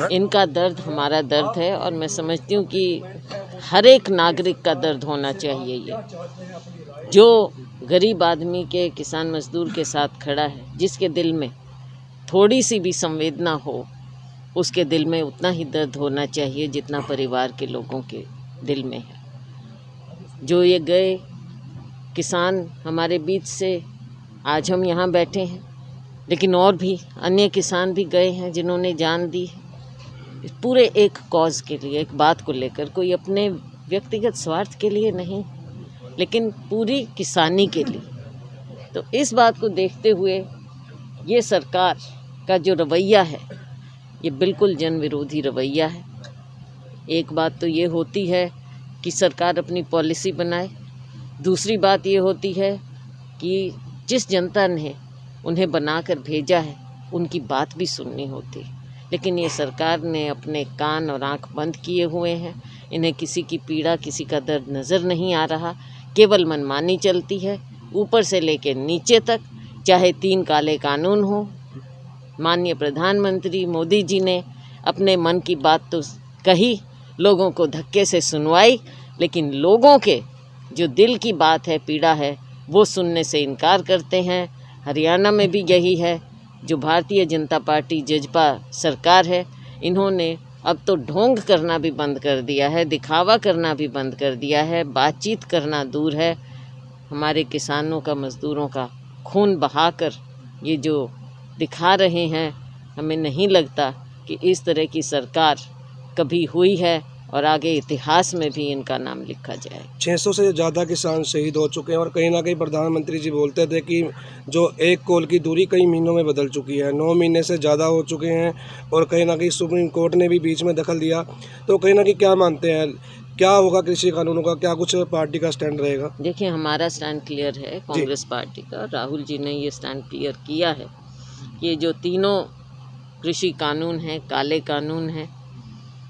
इनका दर्द हमारा दर्द है और मैं समझती हूँ कि हर एक नागरिक का दर्द होना चाहिए। ये जो गरीब आदमी के, किसान मजदूर के साथ खड़ा है, जिसके दिल में थोड़ी सी भी संवेदना हो, उसके दिल में उतना ही दर्द होना चाहिए जितना परिवार के लोगों के दिल में है। जो ये गए किसान हमारे बीच से आज हम यहाँ बैठे हैं, लेकिन और भी अन्य किसान भी गए हैं जिन्होंने जान दी है पूरे एक कॉज के लिए, एक बात को लेकर, कोई अपने व्यक्तिगत स्वार्थ के लिए नहीं, लेकिन पूरी किसानी के लिए। तो इस बात को देखते हुए ये सरकार का जो रवैया है, ये बिल्कुल जन विरोधी रवैया है। एक बात तो ये होती है कि सरकार अपनी पॉलिसी बनाए, दूसरी बात ये होती है कि जिस जनता ने उन्हें बनाकर भेजा है उनकी बात भी सुननी होती है। लेकिन ये सरकार ने अपने कान और आँख बंद किए हुए हैं। इन्हें किसी की पीड़ा, किसी का दर्द नज़र नहीं आ रहा। केवल मनमानी चलती है, ऊपर से लेकर नीचे तक। चाहे 3 काले कानून हो, माननीय प्रधानमंत्री मोदी जी ने अपने मन की बात तो कही, लोगों को धक्के से सुनवाई, लेकिन लोगों के जो दिल की बात है, पीड़ा है, वो सुनने से इनकार करते हैं। हरियाणा में भी यही है। जो भारतीय जनता पार्टी जजपा सरकार है, इन्होंने अब तो ढोंग करना भी बंद कर दिया है, दिखावा करना भी बंद कर दिया है, बातचीत करना दूर है। हमारे किसानों का, मज़दूरों का खून बहाकर ये जो दिखा रहे हैं, हमें नहीं लगता कि इस तरह की सरकार कभी हुई है और आगे इतिहास में भी इनका नाम लिखा जाए। 600 से ज़्यादा किसान शहीद हो चुके हैं और कहीं ना कहीं प्रधानमंत्री जी बोलते थे कि जो एक कोल की दूरी कई महीनों में बदल चुकी है, 9 महीने से ज़्यादा हो चुके हैं और कहीं ना कहीं सुप्रीम कोर्ट ने भी बीच में दखल दिया। तो कहीं ना कहीं क्या मानते हैं, क्या होगा कृषि कानूनों का, क्या कुछ पार्टी का स्टैंड रहेगा? देखिए, हमारा स्टैंड क्लियर है, कांग्रेस पार्टी का। राहुल जी ने ये स्टैंड क्लियर किया है कि जो तीनों कृषि कानून हैं, काले कानून हैं,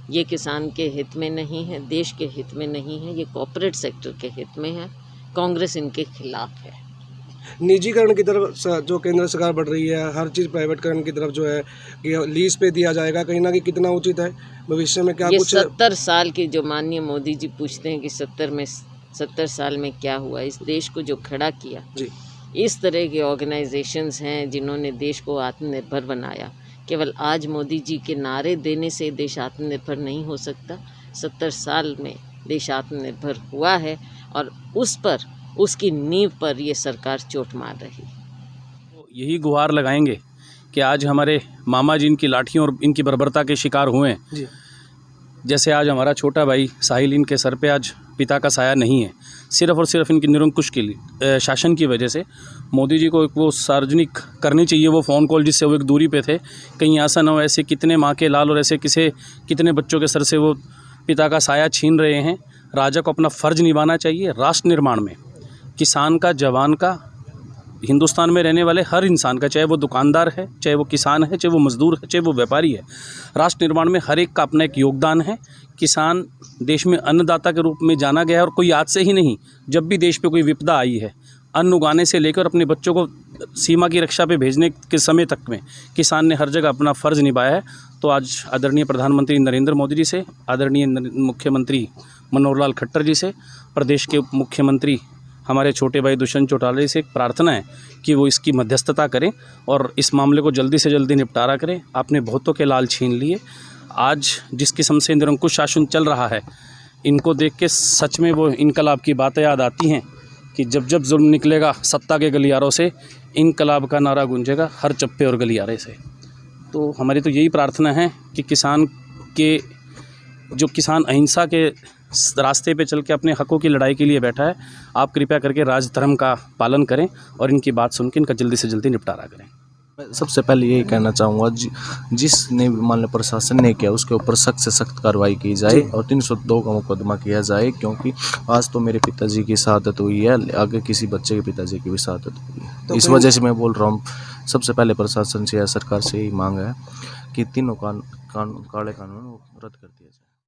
ये किसान के हित में नहीं है, देश के हित में नहीं है, ये कॉर्पोरेट सेक्टर के हित में है। कांग्रेस इनके खिलाफ है। निजीकरण की तरफ जो केंद्र सरकार बढ़ रही है, हर चीज़ प्राइवेटकरण की तरफ जो है कि लीज पे दिया जाएगा, कहीं ना कहीं कितना उचित है? भविष्य में क्या ये कुछ 70 साल की जो माननीय मोदी जी पूछते हैं कि 70 साल में क्या हुआ, इस देश को जो खड़ा किया जी, इस तरह के ऑर्गेनाइजेशंस हैं जिन्होंने देश को आत्मनिर्भर बनाया। केवल आज मोदी जी के नारे देने से देश आत्मनिर्भर नहीं हो सकता। 70 साल में देश आत्मनिर्भर हुआ है और उस पर, उसकी नींव पर ये सरकार चोट मार रही है। यही गुहार लगाएंगे कि आज हमारे मामा जी इनकी लाठियों और इनकी बर्बरता के शिकार हुए हैं। जी, जैसे आज हमारा छोटा भाई साहिल, इनके सर पे आज पिता का साया नहीं है, सिर्फ़ और सिर्फ इनकी निरंकुश के लिए शासन की वजह से। मोदी जी को एक वो सार्वजनिक करनी चाहिए वो फ़ोन कॉल जिससे वो एक दूरी पे थे। कहीं ऐसा ना हो ऐसे कितने माँ के लाल और ऐसे कितने बच्चों के सर से वो पिता का साया छीन रहे हैं। राजा को अपना फ़र्ज़ निभाना चाहिए राष्ट्र निर्माण में। किसान का, जवान का, हिंदुस्तान में रहने वाले हर इंसान का, चाहे वो दुकानदार है, चाहे वो किसान है, चाहे वो मज़दूर है, चाहे वो व्यापारी है, राष्ट्र निर्माण में हर एक का अपना एक योगदान है। किसान देश में अन्नदाता के रूप में जाना गया है और कोई आज से ही नहीं, जब भी देश पे कोई विपदा आई है, अन्न उगाने से लेकर अपने बच्चों को सीमा की रक्षा पे भेजने के समय तक में किसान ने हर जगह अपना फ़र्ज़ निभाया है। तो आज आदरणीय प्रधानमंत्री नरेंद्र मोदी जी से, आदरणीय मुख्यमंत्री मनोहर लाल खट्टर जी से, प्रदेश के उप मुख्यमंत्री हमारे छोटे भाई दुष्यंत चौटाला से एक प्रार्थना है कि वो इसकी मध्यस्थता करें और इस मामले को जल्दी से जल्दी निपटारा करें। आपने बहुतों के लाल छीन लिए। आज जिस किस्म से निरंकुश शासन चल रहा है, इनको देख के सच में वो इनकलाब की बातें याद आती हैं कि जब जब जुल्म निकलेगा सत्ता के गलियारों से, इनकलाब का नारा गूंजेगा हर चप्पे और गलियारे से। तो हमारी तो यही प्रार्थना है कि किसान अहिंसा के रास्ते पे चल के अपने हकों की लड़ाई के लिए बैठा है, आप कृपया करके राज धर्म का पालन करें और इनकी बात सुन के इनका जल्दी से जल्दी निपटारा करें। मैं सबसे पहले यही कहना चाहूँगा, जिसने मान लो प्रशासन ने किया उसके ऊपर सख्त से सख्त कार्रवाई की जाए और 302 का मुकदमा किया जाए, क्योंकि आज तो मेरे पिताजी की शहादत हुई है, आगे किसी बच्चे के पिताजी की भी शहादत हुई है। तो इस वजह से मैं बोल रहा हूँ, सबसे पहले प्रशासन से या सरकार से यही मांग है कि तीनों काले कानून रद्द कर दिया जाए।